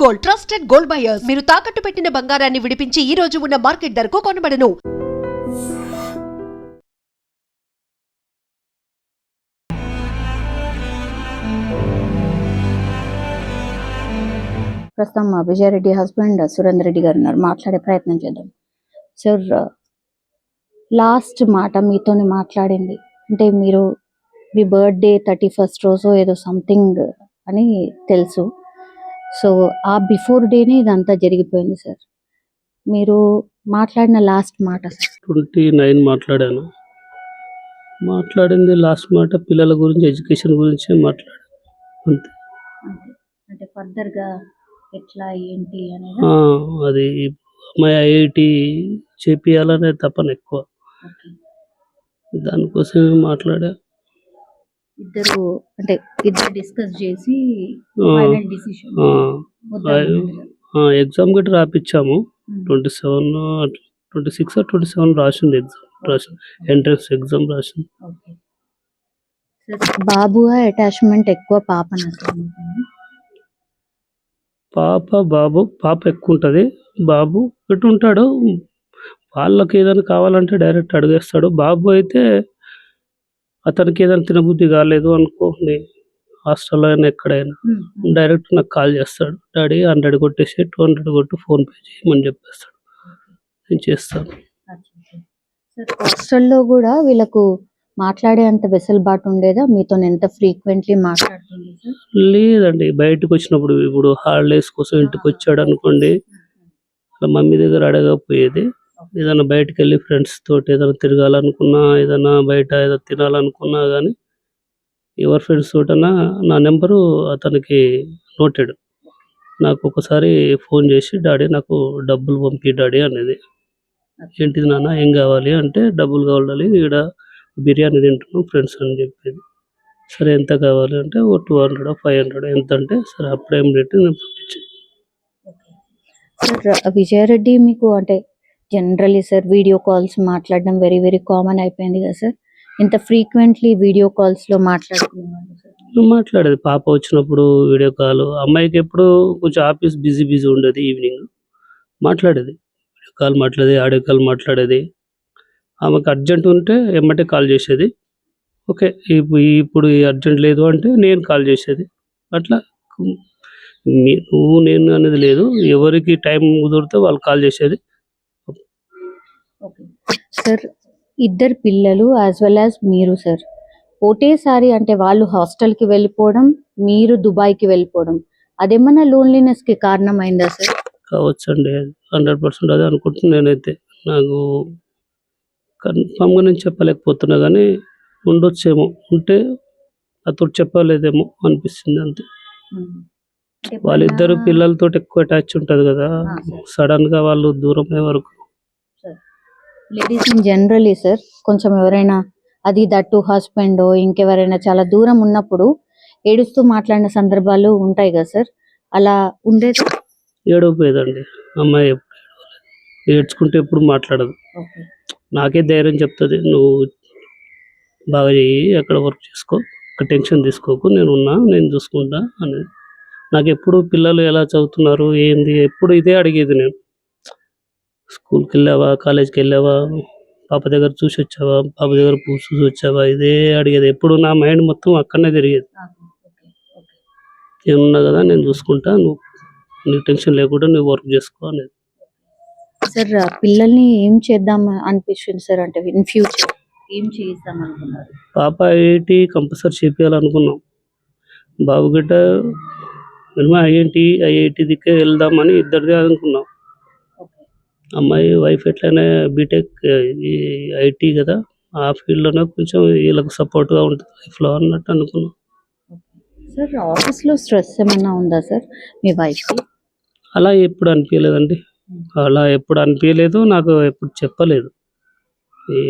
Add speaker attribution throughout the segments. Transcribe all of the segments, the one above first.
Speaker 1: Gold, trusted gold buyers. మీరు తాకట్టు పెట్టిన బంగారాన్ని విడిపించి ఈ రోజు ఉన్న మార్కెట్ ధరకు కొనబడను.
Speaker 2: ప్రస్తుతం విజయారెడ్డి హస్బెండ్ సురేందర్ రెడ్డి గారు ఉన్నారు, మాట్లాడే ప్రయత్నం చేద్దాం. సార్, లాస్ట్ మాట మీతోని మాట్లాడింది అంటే మీరు మీ బర్త్డే 31st రోజు ఏదో సంథింగ్ అని తెలుసు. సో ఆ బిఫోర్ డేనే ఇదంతా జరిగిపోయింది సార్. మీరు మాట్లాడిన లాస్ట్ మాట
Speaker 3: 29 మాట్లాడాను. మాట్లాడింది లాస్ట్ మాట పిల్లల గురించి, ఎడ్యుకేషన్ గురించి మాట్లాడాను అంతే.
Speaker 2: అంటే ఫర్దర్ గా ఎట్లా ఏంటి అనేది
Speaker 3: అది అమ్మాయి ఐఐటి చేపియాలనే తపన ఎక్కువ, దానికోసమే మాట్లాడా.
Speaker 2: ఇద్దరు డిస్కస్ చేసి ఫైనల్ డిసిషన్
Speaker 3: ఎగ్జామ్ గట్టి రాపిచ్చాము. 26 రాసింది, ఎంట్రన్స్ ఎగ్జామ్ రాసింది.
Speaker 2: బాబు అటాచ్మెంట్ ఎక్కువ పాప
Speaker 3: పాప ఎక్కువ ఉంటుంది, బాబు ఎటు ఉంటాడు. వాళ్ళకి ఏదైనా కావాలంటే డైరెక్ట్ అడిగేస్తాడు. బాబు అయితే అతనికి ఏదైనా తినబుద్ధి కాలేదు అనుకోండి, హాస్టల్లో అయినా ఎక్కడైనా డైరెక్ట్ నాకు కాల్ చేస్తాడు. డాడీ 100 కొట్టేసి 200 కొట్టు, ఫోన్పే చేయమని చెప్పేస్తాడు. నేను చేస్తాను.
Speaker 2: హాస్టల్లో కూడా వీళ్ళకు మాట్లాడే అంత వెసులుబాటు ఉండేదా? మీతో ఎంత ఫ్రీక్వెంట్లీ మాట్లాడుతుంది?
Speaker 3: లేదండి, బయటకు వచ్చినప్పుడు ఇప్పుడు హాలిడేస్ కోసం ఇంటికి వచ్చాడు అనుకోండి, మమ్మీ దగ్గర అడగకపోయేది. ఏదైనా బయటకు వెళ్ళి ఫ్రెండ్స్ తోటి ఏదైనా తిరగాలనుకున్నా, ఏదైనా బయట ఏదైనా తినాలనుకున్నా కానీ ఎవరి ఫ్రెండ్స్ తోటనా నా నెంబరు అతనికి నోటెడ్. నాకు ఒకసారి ఫోన్ చేసి డాడీ నాకు డబ్బులు పంపి డాడీ అనేది. ఏంటిది నాన్న, ఏం కావాలి అంటే డబ్బులు కావాలి, ఇక్కడ బిర్యానీ తింటున్నాం ఫ్రెండ్స్ అని చెప్పేది. సరే ఎంత కావాలి అంటే 200 500 ఎంత అంటే సరే అప్పుడేం రేటు నేను పంపించాను.
Speaker 2: విజయారెడ్డి మీకు అంటే జనరల్లీ సార్ వీడియో కాల్స్ మాట్లాడడం వెరీ వెరీ కామన్ అయిపోయింది కదా సార్. ఇంత ఫ్రీక్వెంట్లీ వీడియో కాల్స్ లో
Speaker 3: మాట్లాడేది. పాప వచ్చినప్పుడు వీడియో కాల్, అమ్మాయికి ఎప్పుడు కొంచెం ఆఫీస్ బిజీ ఉండేది, ఈవినింగ్ మాట్లాడేది. వీడియో కాల్ మాట్లాడేది, ఆడియో కాల్ మాట్లాడేది. ఆమెకు అర్జెంట్ ఉంటే ఎమ్మటే కాల్ చేసేది. ఓకే, ఇప్పుడు అర్జెంట్ లేదు అంటే నేను కాల్ చేసేది. అట్లా నువ్వు నేను అనేది లేదు, ఎవరికి టైం కుదిరితే వాళ్ళు కాల్ చేసేది.
Speaker 2: సార్, ఇద్దరు పిల్లలు యాజ్ వెల్ యాజ్ మీరు సార్ ఒకటేసారి అంటే వాళ్ళు హాస్టల్కి వెళ్ళిపోవడం, మీరు దుబాయ్కి వెళ్ళిపోవడం, అదేమన్నా లోన్లీనెస్ కి కారణమైందా సార్?
Speaker 3: కావచ్చండి, 100% అదే అనుకుంటున్నాను నేనైతే. నాకు కన్ఫామ్గా నేను చెప్పలేకపోతున్నా కానీ ఉండొచ్చేమో, ఉంటే అతడు చెప్పలేదేమో అనిపిస్తుంది అంతే. వాళ్ళిద్దరు పిల్లలతో ఎక్కువ అటాచ్ ఉంటుంది కదా, సడన్ గా వాళ్ళు దూరం అయ్యే వరకు.
Speaker 2: లేడీస్ ఇన్ జనరలీ సార్ కొంచెం ఎవరైనా అది దట్టు హస్బెండ్ ఇంకెవరైనా చాలా దూరం ఉన్నప్పుడు ఏడుస్తూ మాట్లాడిన సందర్భాలు ఉంటాయి కదా సార్, అలా ఉండేది?
Speaker 3: ఏడవపోయేదండి అమ్మాయి, ఎప్పుడు ఏడ్చుకుంటే ఎప్పుడు మాట్లాడదు. నాకే ధైర్యం చెప్తుంది, నువ్వు బాగా చెయ్యి, అక్కడ వర్క్ చేసుకో, ఒక టెన్షన్ తీసుకోకు, నేను చూసుకుంటా అనేది. నాకు ఎప్పుడు పిల్లలు ఎలా చదువుతున్నారు ఏంది ఎప్పుడు ఇదే అడిగేది. నేను స్కూల్కి వెళ్ళావా, కాలేజ్కి వెళ్ళావా, పాప దగ్గర చూసి వచ్చావా, పాప దగ్గర చూసి వచ్చావా, ఇదే అడిగేది. ఎప్పుడు నా మైండ్ మొత్తం అక్కడనే తిరిగేది. ఏమున్నా కదా నేను చూసుకుంటా, నువ్వు టెన్షన్ లేకుండా నువ్వు వర్క్ చేసుకో అనేది.
Speaker 2: సార్, పిల్లల్ని ఏం చేద్దాం అనిపిస్తుంది సార్? అంటే ఇన్ ఫ్యూచర్ ఏం చేద్దాం అనుకున్నారు?
Speaker 3: పాప ఐఐటి కంపల్సరీ చేపించాలనుకున్నాం. బాబు గిట్ట మినిమం ఐఐటి దిక్కే వెళ్దామని ఇద్దరిదే అనుకున్నాం. అమ్మాయి వైఫ్ ఎట్లయినా బీటెక్ ఐటీ కదా, ఆ ఫీల్డ్లోనే కొంచెం వీళ్ళకి సపోర్ట్గా ఉంటుంది లైఫ్లో అన్నట్టు అనుకున్నాం.
Speaker 2: సార్, ఆఫీస్లో స్ట్రెస్ ఏమన్నా ఉందా సార్ మీ వైఫ్కి?
Speaker 3: అలా ఎప్పుడు అనిపించలేదండి, నాకు ఎప్పుడు చెప్పలేదు.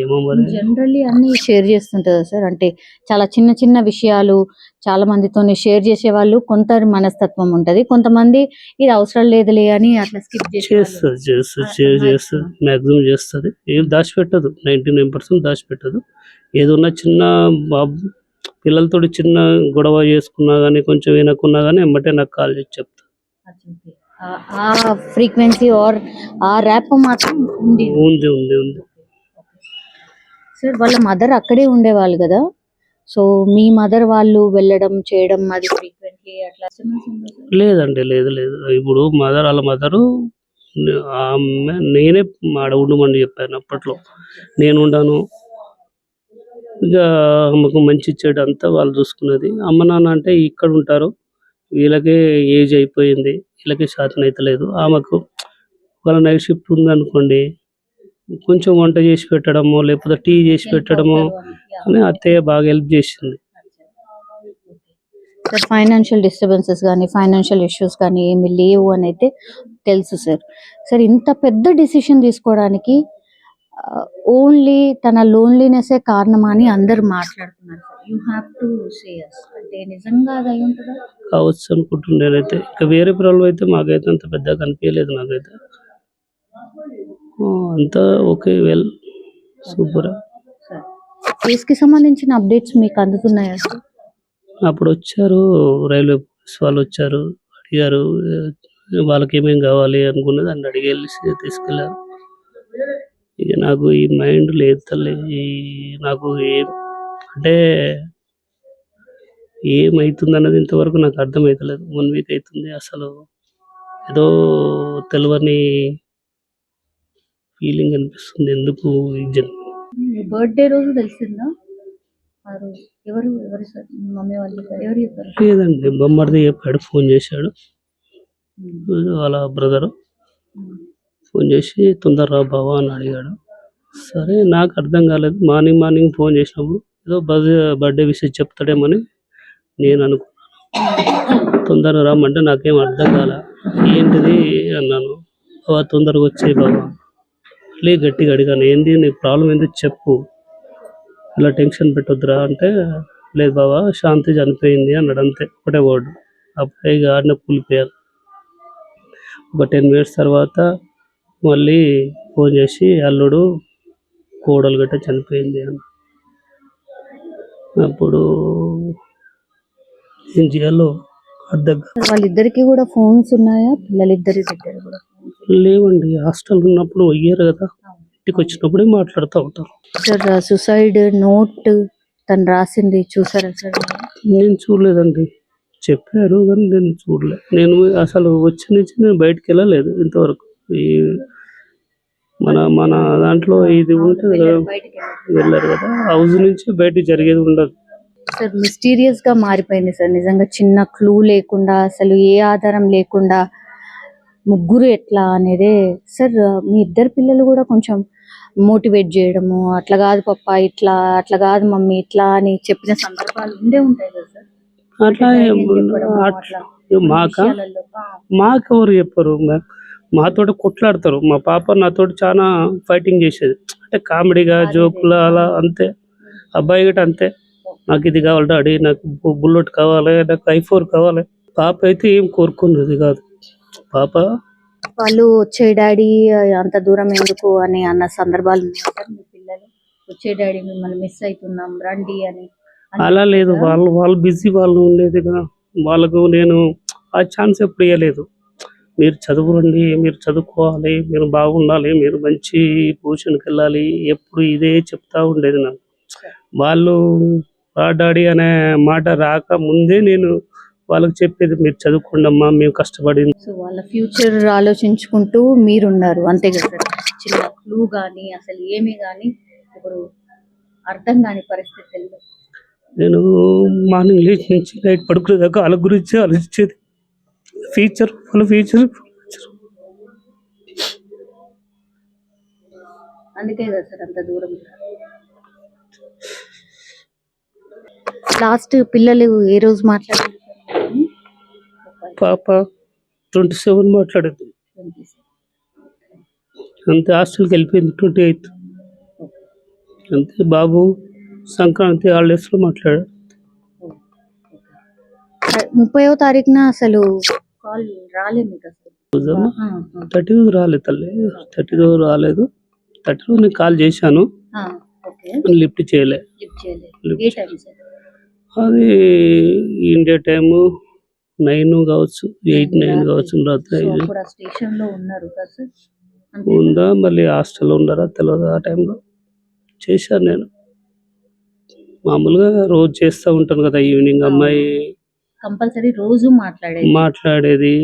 Speaker 3: ఏమో మరి
Speaker 2: జనరల్లీ అన్ని షేర్ చేస్తుంటుందా సార్? అంటే చాలా చిన్న చిన్న విషయాలు చాలా మందితో షేర్ చేసే వాళ్ళు కొంత మనస్తత్వం ఉంటది, కొంతమంది ఇది అవసరం లేదులే అని అట్లా స్కిప్
Speaker 3: చేస్తుంది. మ్యాక్సిమం చేస్తుంది, ఏం దాచిపెట్టదు. 99% దాచిపెట్టదు. ఏదన్నా చిన్న పిల్లలతో చిన్న గొడవ చేసుకున్నా కానీ కొంచెం వినకున్నా కానీ ఎమ్మటే నాకు కాల్ చేసి చెప్తా.
Speaker 2: ఆ ఫ్రీక్వెన్సీ ఆర్ ఆ ర్యాప్ మాత్రం ఉంది.
Speaker 3: ఉంది ఉంది ఉంది
Speaker 2: సార్ వాళ్ళ మదర్ అక్కడే ఉండేవాళ్ళు కదా, సో మీ మదర్ వాళ్ళు వెళ్ళడం చేయడం అది ఫ్రీక్వెంట్లీ అట్లా
Speaker 3: లేదండి, లేదు లేదు. ఇప్పుడు వాళ్ళ మదరు ఆమె నేనే ఆడ ఉండమని చెప్పాను అప్పట్లో. నేను ఉండాను. ఇక ఆమెకు మంచి చెడు అంతా వాళ్ళు చూసుకునేది. అమ్మ నాన్న అంటే ఇక్కడ ఉంటారు, వీళ్ళకే ఏజ్ అయిపోయింది, వీళ్ళకి చేతనైతలేదు. ఆమెకు వాళ్ళ నైట్ షిఫ్ట్ ఉందనుకోండి, కొంచెం వంట చేసి పెట్టడము లేకపోతే టీ చేసి పెట్టడము అని అత్తయ్య బాగా హెల్ప్ చేసింది.
Speaker 2: సార్ ఫైనాన్షియల్ డిస్టర్బెన్సెస్ కానీ ఫైనాన్షియల్ ఇష్యూస్ కానీ ఏమి లేవు అని అయితే తెలుసు సార్. సార్ ఇంత పెద్ద డిసిషన్ తీసుకోవడానికి ఓన్లీ తన లోన్లీనెస్సే కారణమా అని అందరు మాట్లాడుతున్నారు sir. You have to say us. అంటే నిజంగా అది అయి ఉంటుందా?
Speaker 3: కావచ్చు అనుకుంటున్నానైతే. ఇంకా వేరే ప్రాబ్లం అయితే మాకైతే అంత పెద్దగా కనిపించలేదు నాకైతే. అంతా ఓకే, వెల్, సూపర్.
Speaker 2: సార్ కేసుకి సంబంధించిన అప్డేట్స్ మీకు అందుతున్నాయా సార్?
Speaker 3: అప్పుడు వచ్చారు, రైల్వే పోలీస్ వాళ్ళు వచ్చారు, అడిగారు వాళ్ళకి ఏమేం కావాలి అనుకున్నది అని అడిగి వెళ్ళి తీసుకెళ్ళారు. ఇక నాకు ఈ మైండ్ లేదు తల్లి. నాకు ఏం అంటే ఏమైతుంది అన్నది ఇంతవరకు నాకు అర్థమవుతలేదు. 1 వీక్ అవుతుంది. అసలు ఏదో తెలియని ఫీలింగ్ అనిపిస్తుంది. ఎందుకు ఈ
Speaker 2: మీ బర్త్డే రోజు తెలిసిందా? ఆ రోజు ఎవరు ఎవరు సార్? మీ మమ్మీ వాళ్ళు చెప్పారు? ఎవరు చెప్పారు?
Speaker 3: లేదండి, బొమ్మడిది చెప్పాడు, ఫోన్ చేశాడు వాళ్ళ బ్రదరు. ఫోన్ చేసి తొందర రా బావా అని అడిగాడు. సరే, నాకు అర్థం కాలేదు. మార్నింగ్ ఫోన్ చేసినప్పుడు ఏదో బర్త్డే విషయం చెప్తాడేమని నేను అనుకున్నాను. తొందరగా రమ్మంటే నాకేం అర్థం కాల. ఏంటిది అన్నాను. బావా తొందరగా వచ్చేయి బావా. మళ్ళీ గట్టిగా అడిగాను, ఏంది నీ ప్రాబ్లం ఏంది చెప్పు, ఇలా టెన్షన్ పెట్టొద్దురా అంటే, లేదు బావా శాంతి చనిపోయింది అన్నాడు. అంతే, ఒకటే వర్డ్. అప్పుడే ఇక ఆడిన కూలిపోయాను. ఒక 10 మినిట్స్ తర్వాత మళ్ళీ ఫోన్ చేసి అల్లుడు కోడలు గట్ట చనిపోయింది అని. అప్పుడు ఏం చేయాలో అర్థం కాదు.
Speaker 2: వాళ్ళిద్దరికి కూడా ఫోన్స్ ఉన్నాయా? పిల్లలిద్దరి దగ్గర కూడా
Speaker 3: లేవండి, హాస్టల్ ఉన్నప్పుడు అయ్యారు కదా, ఇంటికి వచ్చినప్పుడే మాట్లాడుతూ ఉంటారు.
Speaker 2: సార్ సూసైడ్ నోట్ తను రాసింది చూసారా సార్?
Speaker 3: నేను చూడలేదండి, చెప్పారు కానీ నేను చూడలేదు. నేను అసలు వచ్చి నుంచి నేను బయటకు వెళ్ళలేదు ఇంతవరకు. ఈ మన దాంట్లో ఇది ఉంటుంది కదా, వెళ్ళారు కదా, హౌస్ నుంచి బయటకు జరిగేది ఉండదు.
Speaker 2: సార్ మిస్టీరియస్ గా మారిపోయింది సార్. నిజంగా చిన్న క్లూ లేకుండా, అసలు ఏ ఆధారం లేకుండా ముగ్గురు ఎట్లా అనేదే సార్. మీ ఇద్దరు పిల్లలు కూడా కొంచెం మోటివేట్ చేయడము, అట్లా కాదు పప్ప ఇట్లా, అట్లా కాదు మమ్మీ ఇట్లా అని చెప్పిన సందర్భాలు ఉండే ఉంటాయి కదా సార్.
Speaker 3: అట్లా మాకెవరు చెప్పరు. మాతోటి కొట్లాడతారు. మా పాప నాతోటి చాలా ఫైటింగ్ చేసేది, అంటే కామెడీగా జోకులు అలా, అంతే. అబ్బాయి గట్ట అంతే, నాకు ఇది కావాలి డాడీ, నాకు బుల్లెట్ కావాలి, నాకు i4 కావాలి. పాప అయితే ఏం కోరుకున్నది కాదు. పాప
Speaker 2: వాళ్ళు వచ్చే డాడీ అంత దూరం ఎందుకు అని అన్న సందర్భాలు ఉన్నాయి సార్. మీ పిల్లలు వచ్చే డాడీ మిమ్మల్ని మిస్ అవుతున్నాం రండి అని
Speaker 3: అలా లేదు, వాళ్ళు బిజీ వాళ్ళు ఉండేది కదా. వాళ్ళకు నేను ఆ ఛాన్స్ ఎప్పుడు ఇవ్వలేదు. మీరు చదువురండి, మీరు చదువుకోవాలి, మీరు బాగుండాలి, మీరు మంచి పొజిషన్కి వెళ్ళాలి, ఎప్పుడు ఇదే చెప్తా ఉండేది నాకు. వాళ్ళు రా డాడీ అనే మాట రాక ముందే నేను వాళ్ళకి చెప్పేది, మీరు చదువుకోండి అమ్మా, మేము కష్టపడింది.
Speaker 2: సో వాళ్ళ ఫ్యూచర్ ఆలోచించుకుంటూ మీరున్నారు అంతే కదా సార్. చిన్న క్లూ కానీ అసలు ఏమి కానీ ఇప్పుడు అర్థం కాని పరిస్థితుల్లో
Speaker 3: నేను మార్నింగ్ లేచి నుంచి నైట్ పడుకునేదాకా వాళ్ళ గురించి ఆలోచించేది. వాళ్ళ ఫ్యూచర్
Speaker 2: అందుకే కదా సార్ అంత దూరం. లాస్ట్ పిల్లలు ఏ రోజు మాట్లాడారు?
Speaker 3: పాప 27 మాట్లాడేది, అంతే. హాస్టల్కి వెళ్ళిపోయింది 28. అంతే. బాబు సంక్రాంతి హాలిడేస్లో మాట్లాడాడు.
Speaker 2: 30వ తారీఖున అసలు కాల్ రాలేదు మీకు అసలు?
Speaker 3: 30 రాలేదు తల్లి, 30 రాలేదు. 30 నేను కాల్ చేశాను, లిఫ్ట్ చేయలే. అది ఇండియా టైము 9 కావచ్చు, 8, 9 కావచ్చు రాత్రి.
Speaker 2: సో అప్పుడు ఆ స్టేషన్ లో ఉన్నారు కదా సార్? అంతే
Speaker 3: ఉందా మళ్ళీ హాస్టల్లో ఉన్నారా తెలియదు. ఆ టైంలో చేశాను నేను. మామూలుగా రోజు చేస్తూ ఉంటాను కదా ఈవినింగ్. అమ్మాయి
Speaker 2: కంపల్సరీ రోజు మాట్లాడేది.
Speaker 3: మాట్లాడేది.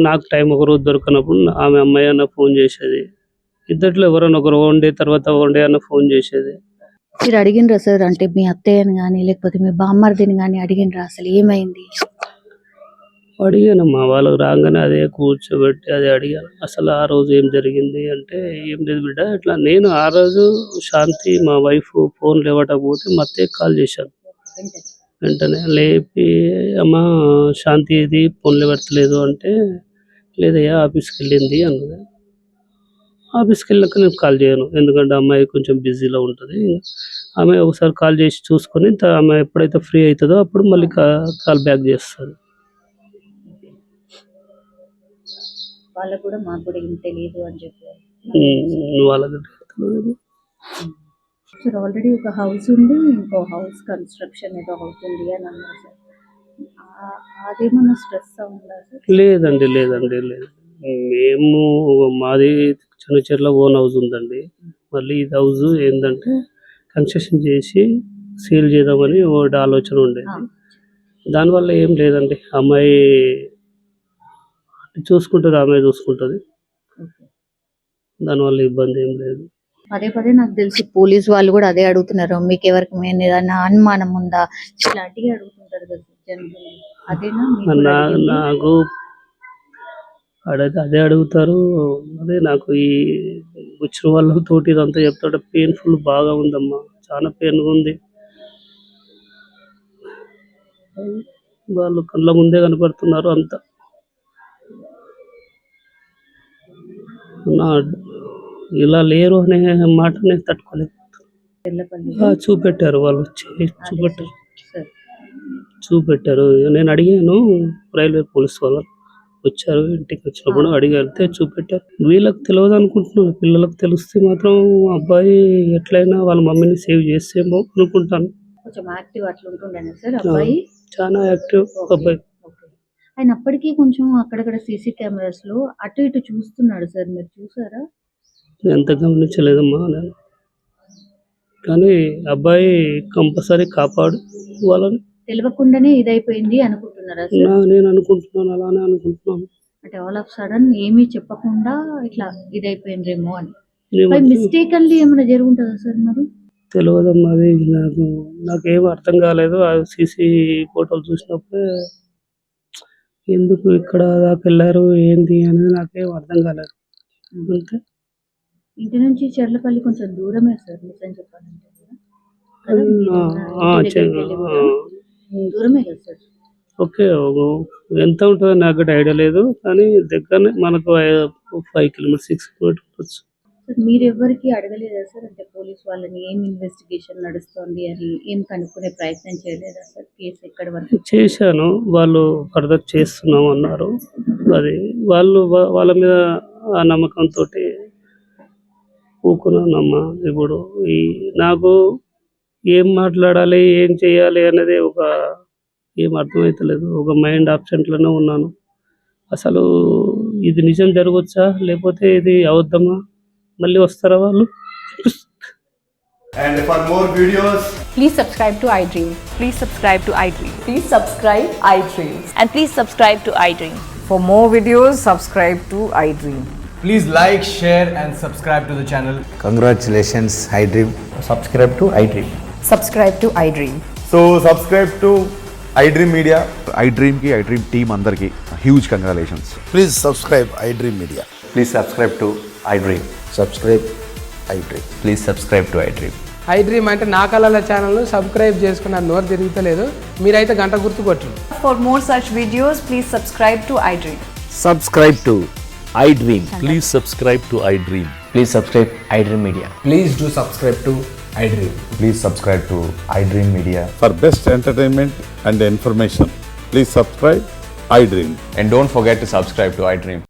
Speaker 3: నాకు టైం ఒకరోజు దొరకనప్పుడు ఆమె అమ్మాయి అన్న ఫోన్ చేసేది. ఇద్దట్లో ఎవరైనా ఒకరు వన్ డే తర్వాత వన్ డే అన్న ఫోన్ చేసేది.
Speaker 2: మీరు అడిగినరా సార్, అంటే మీ అత్తయ్యని కానీ లేకపోతే మీ బామ్మర్దిని కానీ అడిగినరా అసలు ఏమైంది?
Speaker 3: అడిగానమ్మా, వాళ్ళకి రాగానే అదే కూర్చోబెట్టి అదే అడిగాను. అసలు ఆ రోజు ఏం జరిగింది అంటే, ఏం లేదు బిడ్డ ఇట్లా. నేను ఆ రోజు శాంతి మా వైఫ్ ఫోన్ లేవటకపోతే మా అత్తయ్యకి కాల్ చేశాను. వెంటనే లేపి అమ్మ శాంతి ఇది ఫోన్ లేవట్లేదు అంటే, లేదయ్యా ఆఫీస్కి వెళ్ళింది అన్నది. ఆఫీస్కి వెళ్ళాక నేను కాల్ చేయను, ఎందుకంటే అమ్మాయి కొంచెం బిజీలో ఉంటుంది. ఆమె ఒకసారి కాల్ చేసి చూసుకొని ఆమె ఎప్పుడైతే ఫ్రీ అవుతుందో అప్పుడు మళ్ళీ కాల్ బ్యాక్ చేస్తాను.
Speaker 2: వాళ్ళకు కూడా మాకు కూడా ఏం తెలియదు అని చెప్పారు.
Speaker 3: వాళ్ళకి తెలియదు.
Speaker 2: సార్ ఆల్రెడీ ఒక హౌస్ ఉంది, ఇంకో హౌస్ కన్స్ట్రక్షన్ ఏదో అవుతుంది అని అన్నారు సార్. అదేమన్నా స్ట్రెస్ ఉందా సార్?
Speaker 3: లేదండి లేదు. మేము మాది చిన్న ఓన్ హౌస్ ఉందండి. మళ్ళీ ఇది హౌస్ ఏంటంటే కన్స్ట్రక్షన్ చేసి సేల్ చేద్దామని ఒకటి ఆలోచన ఉండేది. దానివల్ల ఏం లేదండి, అమ్మాయి చూసుకుంటుంది, అమ్మాయి చూసుకుంటుంది. దానివల్ల ఇబ్బంది ఏం లేదు.
Speaker 2: పదే నాకు తెలిసి పోలీసు వాళ్ళు కూడా అదే అడుగుతున్నారు, మీకు ఎవరికి మేము ఏదైనా అనుమానం ఉందా ఇట్లాంటివి అడుగుతుంటారు కదా జనరల్. అదేనా
Speaker 3: నాకు అదే అడుగుతారు. అదే నాకు ఈ వచ్చిన వాళ్ళతోటి ఇదంతా చెప్తాడు. పెయిన్ఫుల్ బాగా ఉందమ్మా, చాలా పెయిన్గా ఉంది. వాళ్ళు కళ్ళ ముందే కనపడుతున్నారు అంతా. ఇలా లేరు అనే మాట నేను తట్టుకోలేదు. చూపెట్టారు వాళ్ళు వచ్చి చూపెట్టారు. నేను అడిగాను, రైల్వే పోలీస్ వాళ్ళు వచ్చారు, ఇంటికి వచ్చినప్పుడు అడిగితే చూపెట్టారు. వీళ్ళకి తెలియదు అనుకుంటున్నాను, పిల్లలకు తెలిస్తే మాత్రం అబ్బాయి ఎట్లయినా వాళ్ళ మమ్మీని సేవ్ చేసేమో అనుకుంటాను.
Speaker 2: కొంచెం యాక్టివ్ అట్లా ఉంటుండేనా సార్ అబ్బాయి?
Speaker 3: చాలా యాక్టివ్ అబ్బాయి.
Speaker 2: ఆయన అప్పటికీ కొంచెం అక్కడక్కడ సీసీ కెమెరాస్ లో అటు ఇటు చూస్తున్నాడు సార్, మీరు చూసారా?
Speaker 3: ఎంత గమనించలేదమ్మా నేను, కానీ అబ్బాయి కంపల్సరీ కాపాడు వాళ్ళని.
Speaker 2: తెలియకుండానే ఇదైపోయింది అనుకుంటున్నారా సార్?
Speaker 3: నేను అనుకుంటున్నాను, అలానే అనుకుంటున్నాను.
Speaker 2: అంటే ఆల్ ఆఫ్ సడన్ ఏమీ చెప్పకుండా ఇట్లా ఇదైపోయిందేమో అని. మిస్టేక్ అల్లి ఏమైనా జరుగుంటుందా సార్? మరి
Speaker 3: తెలియదమ్మా, అది నాకేం అర్థం కాలేదు. ఆ సీసీ ఫోటోలు చూసినప్పుడే ఎందుకు ఇక్కడ దాకా వెళ్ళారు ఏంది అనేది నాకేం అర్థం కాలేదు. అంతే.
Speaker 2: ఇంటి నుంచి చెర్లపల్లి కొంచెం దూరమే సార్ నిజం చెప్పాలంటే. దూరమే కదా సార్? ఓకే,
Speaker 3: ఎంత ఉంటుందో నాకు ఐడియా లేదు, కానీ దగ్గరనే మనకు 5 కిలోమీటర్స్ 6 కిలోమీటర్స్.
Speaker 2: మీరు ఎవరికి అడగలేదా సార్? అంటే పోలీస్ వాళ్ళని ఏం ఇన్వెస్టిగేషన్ నడుస్తుంది అని ఏం కనుక్కునే ప్రయత్నం చేయలేదా సార్? కేసు ఎక్కడి వరకు? చేశాను, వాళ్ళు ఫర్దర్ చేస్తున్నాం అన్నారు. అది వాళ్ళ మీద ఆ నమ్మకంతో ఊకున్నానమ్మా. ఇప్పుడు నాకు ఏం మాట్లాడాలి ఏం చేయాలి అనేది ఏం అర్థమవుతలేదు. ఒక మైండ్ ఆబ్సెంట్లోనే ఉన్నాను. అసలు ఇది నిజం జరగవచ్చా లేకపోతే ఇది అవద్దమా, మళ్ళీ వస్తారా వాళ్ళు?
Speaker 4: And for more videos,
Speaker 5: please subscribe to iDream.
Speaker 6: Please subscribe to iDream.
Speaker 5: Please subscribe iDream.
Speaker 6: And please subscribe to iDream.
Speaker 5: For more videos, subscribe to iDream.
Speaker 4: please like, share and subscribe to the channel.
Speaker 7: Congratulations, iDream.
Speaker 4: Subscribe to iDream.
Speaker 5: Subscribe to iDream.
Speaker 4: So subscribe to iDream Media.
Speaker 7: iDream ki iDream team andarki huge congratulations.
Speaker 8: Please subscribe iDream Media.
Speaker 7: Please subscribe to iDream.
Speaker 8: Subscribe iDream.
Speaker 7: Please subscribe to iDream.
Speaker 9: iDream అంటే నా కళల ఛానల్ను subscribe చేసుకున్న నోరు తిరుగుతలేదు, మీరైతే గంట గుర్తు కొట్టండి.
Speaker 5: For more such videos, please subscribe to iDream.
Speaker 10: Subscribe to iDream.
Speaker 11: Please subscribe to iDream.
Speaker 10: Please subscribe iDream Media.
Speaker 4: Please do subscribe to iDream.
Speaker 7: Please subscribe to iDream Media.
Speaker 11: For best entertainment and information, please subscribe iDream.
Speaker 7: And don't forget to subscribe to iDream.